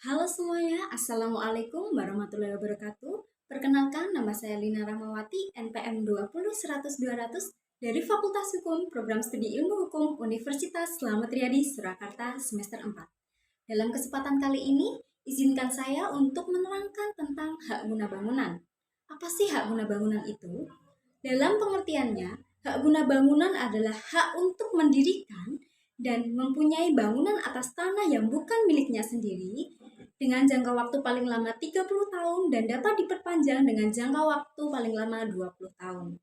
Halo semuanya, Assalamualaikum warahmatullahi wabarakatuh. Perkenalkan, nama saya Lina Rahmawati, NPM 20 100 200 dari Fakultas Hukum, Program Studi Ilmu Hukum, Universitas Slamet Riyadi, Surakarta, semester 4. Dalam kesempatan kali ini, izinkan saya untuk menerangkan tentang hak guna bangunan. Apa sih hak guna bangunan itu? Dalam pengertiannya, hak guna bangunan adalah hak untuk mendirikan dan mempunyai bangunan atas tanah yang bukan miliknya sendiri dengan jangka waktu paling lama 30 tahun dan dapat diperpanjang dengan jangka waktu paling lama 20 tahun.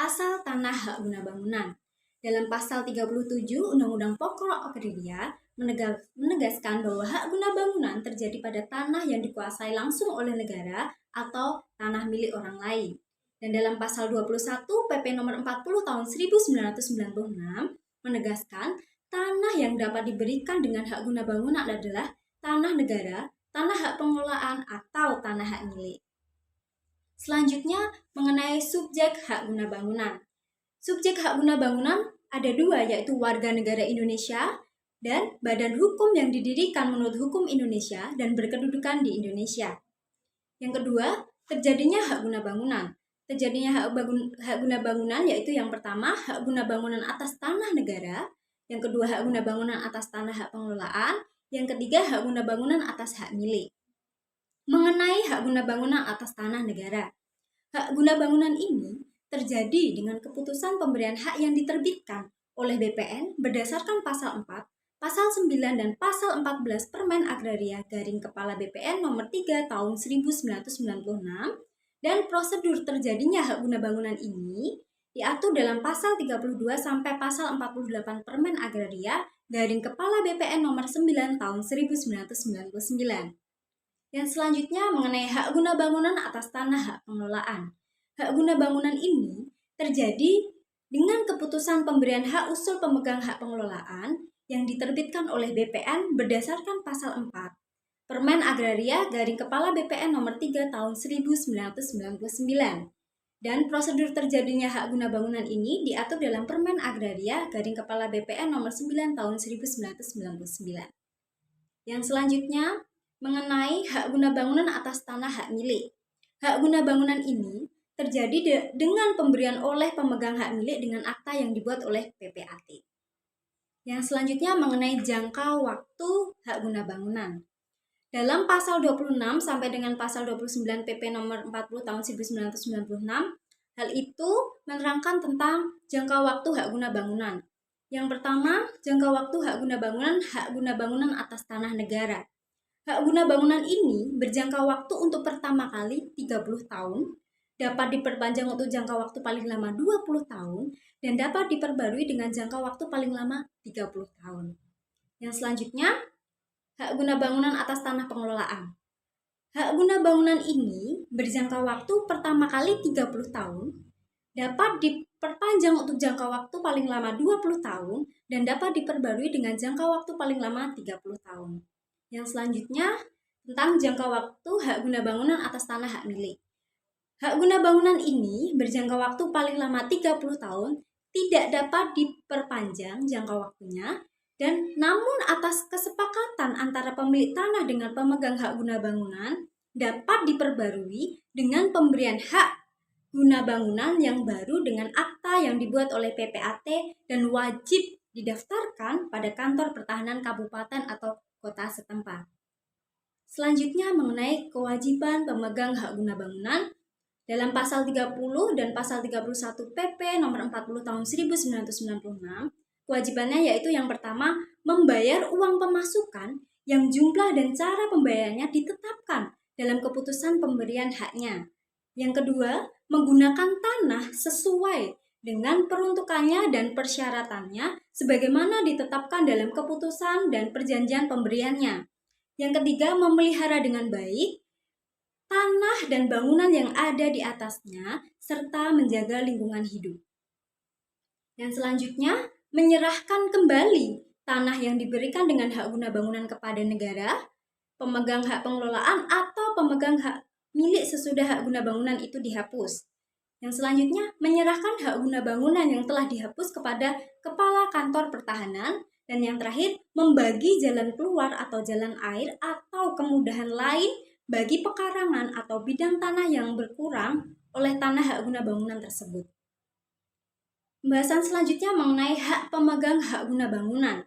Asal tanah hak guna bangunan. Dalam pasal 37 Undang-Undang Pokok Agraria menegaskan bahwa hak guna bangunan terjadi pada tanah yang dikuasai langsung oleh negara atau tanah milik orang lain. Dan dalam pasal 21 PP nomor 40 tahun 1996 menegaskan tanah yang dapat diberikan dengan hak guna bangunan adalah tanah negara, tanah hak pengelolaan, atau tanah hak milik. Selanjutnya mengenai subjek hak guna bangunan. Subjek hak guna bangunan ada dua, yaitu warga negara Indonesia dan badan hukum yang didirikan menurut hukum Indonesia dan berkedudukan di Indonesia. Yang kedua, terjadinya hak guna bangunan. Terjadinya hak guna bangunan yaitu yang pertama, hak guna bangunan atas tanah negara, yang kedua, hak guna bangunan atas tanah hak pengelolaan, yang ketiga, hak guna bangunan atas hak milik. Mengenai hak guna bangunan atas tanah negara, hak guna bangunan ini terjadi dengan keputusan pemberian hak yang diterbitkan oleh BPN berdasarkan pasal 4, pasal 9, dan pasal 14 Permen Agraria Garing Kepala BPN nomor 3 tahun 1996, dan prosedur terjadinya hak guna bangunan ini diatur dalam pasal 32 sampai pasal 48 Permen Agraria Garing Kepala BPN nomor 9 tahun 1999. Yang selanjutnya mengenai hak guna bangunan atas tanah hak pengelolaan. Hak guna bangunan ini terjadi dengan keputusan pemberian hak usul pemegang hak pengelolaan yang diterbitkan oleh BPN berdasarkan pasal 4 Permen Agraria Garing Kepala BPN nomor 3 tahun 1999. Dan prosedur terjadinya hak guna bangunan ini diatur dalam Permen Agraria Garing Kepala BPN nomor 9 tahun 1999. Yang selanjutnya mengenai hak guna bangunan atas tanah hak milik. Hak guna bangunan ini terjadi dengan pemberian oleh pemegang hak milik dengan akta yang dibuat oleh PPAT. Yang selanjutnya mengenai jangka waktu hak guna bangunan. Dalam pasal 26 sampai dengan pasal 29 PP nomor 40 tahun 1996, hal itu menerangkan tentang jangka waktu hak guna bangunan. Yang pertama, jangka waktu hak guna bangunan atas tanah negara. Hak guna bangunan ini berjangka waktu untuk pertama kali 30 tahun, dapat diperpanjang untuk jangka waktu paling lama 20 tahun, dan dapat diperbarui dengan jangka waktu paling lama 30 tahun. Yang selanjutnya, hak guna bangunan atas tanah pengelolaan. Hak guna bangunan ini berjangka waktu pertama kali 30 tahun, dapat diperpanjang untuk jangka waktu paling lama 20 tahun, dan dapat diperbarui dengan jangka waktu paling lama 30 tahun. Yang selanjutnya, tentang jangka waktu hak guna bangunan atas tanah hak milik. Hak guna bangunan ini berjangka waktu paling lama 30 tahun, tidak dapat diperpanjang jangka waktunya, dan namun atas kesepakatan antara pemilik tanah dengan pemegang hak guna bangunan dapat diperbarui dengan pemberian hak guna bangunan yang baru dengan akta yang dibuat oleh PPAT dan wajib didaftarkan pada kantor pertahanan kabupaten atau kota setempat. Selanjutnya mengenai kewajiban pemegang hak guna bangunan. Dalam pasal 30 dan pasal 31 PP nomor 40 tahun 1996, kewajibannya yaitu yang pertama, membayar uang pemasukan yang jumlah dan cara pembayarannya ditetapkan dalam keputusan pemberian haknya. Yang kedua, menggunakan tanah sesuai dengan peruntukannya dan persyaratannya sebagaimana ditetapkan dalam keputusan dan perjanjian pemberiannya. Yang ketiga, memelihara dengan baik tanah dan bangunan yang ada di atasnya, serta menjaga lingkungan hidup. Yang selanjutnya, menyerahkan kembali tanah yang diberikan dengan hak guna bangunan kepada negara, pemegang hak pengelolaan, atau pemegang hak milik sesudah hak guna bangunan itu dihapus. Yang selanjutnya, menyerahkan hak guna bangunan yang telah dihapus kepada Kepala Kantor Pertahanan Dan yang terakhir, membagi jalan keluar atau jalan air atau kemudahan lain bagi pekarangan atau bidang tanah yang berkurang oleh tanah hak guna bangunan tersebut. Pembahasan selanjutnya mengenai hak pemegang hak guna bangunan.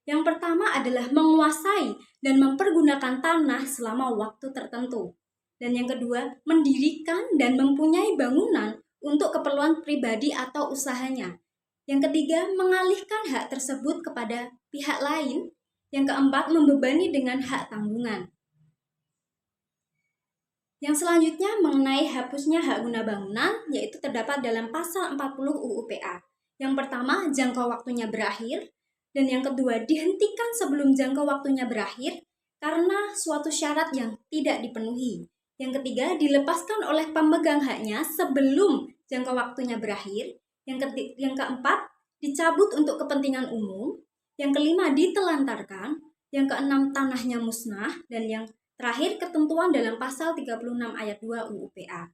Yang pertama adalah menguasai dan mempergunakan tanah selama waktu tertentu. Dan yang kedua, mendirikan dan mempunyai bangunan untuk keperluan pribadi atau usahanya. Yang ketiga, mengalihkan hak tersebut kepada pihak lain. Yang keempat, membebani dengan hak tanggungan. Yang selanjutnya mengenai hapusnya hak guna bangunan, yaitu terdapat dalam pasal 40 UU PA. Yang pertama, jangka waktunya berakhir. Dan yang kedua, dihentikan sebelum jangka waktunya berakhir karena suatu syarat yang tidak dipenuhi. Yang ketiga, dilepaskan oleh pemegang haknya sebelum jangka waktunya berakhir. Yang keempat, dicabut untuk kepentingan umum. Yang kelima, ditelantarkan. Yang keenam, tanahnya musnah. Dan yang terakhir, ketentuan dalam pasal 36 ayat 2 UU PA.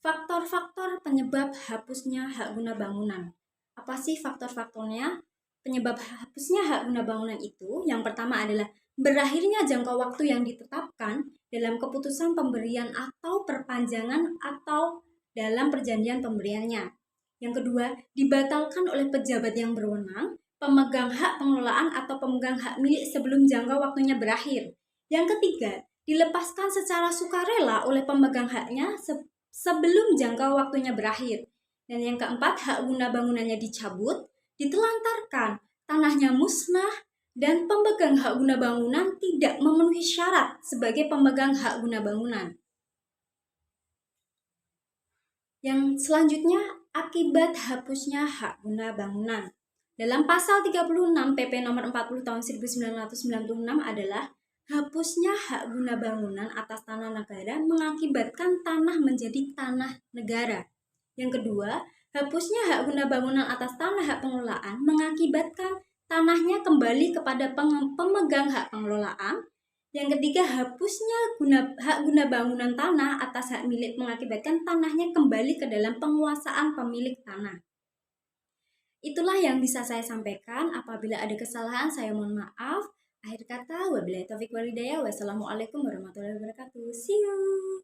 Faktor-faktor penyebab hapusnya hak guna bangunan. Apa sih faktor-faktornya? Penyebab hapusnya hak guna bangunan itu, yang pertama adalah berakhirnya jangka waktu yang ditetapkan dalam keputusan pemberian atau perpanjangan atau dalam perjanjian pemberiannya. Yang kedua, dibatalkan oleh pejabat yang berwenang, pemegang hak pengelolaan atau pemegang hak milik sebelum jangka waktunya berakhir. Yang ketiga, dilepaskan secara sukarela oleh pemegang haknya sebelum jangka waktunya berakhir. Dan yang keempat, hak guna bangunannya dicabut, ditelantarkan, tanahnya musnah, dan pemegang hak guna bangunan tidak memenuhi syarat sebagai pemegang hak guna bangunan. Yang selanjutnya, akibat hapusnya hak guna bangunan. Dalam pasal 36 PP nomor 40 tahun 1996 adalah hapusnya hak guna bangunan atas tanah negara mengakibatkan tanah menjadi tanah negara. Yang kedua, hapusnya hak guna bangunan atas tanah hak pengelolaan mengakibatkan tanahnya kembali kepada pemegang hak pengelolaan. Yang ketiga, hapusnya hak guna bangunan tanah atas hak milik mengakibatkan tanahnya kembali ke dalam penguasaan pemilik tanah. Itulah yang bisa saya sampaikan. Apabila ada kesalahan, saya mohon maaf. Akhir kata, wabillahi taufiq wal hidayah. Wassalamualaikum warahmatullahi wabarakatuh. See you.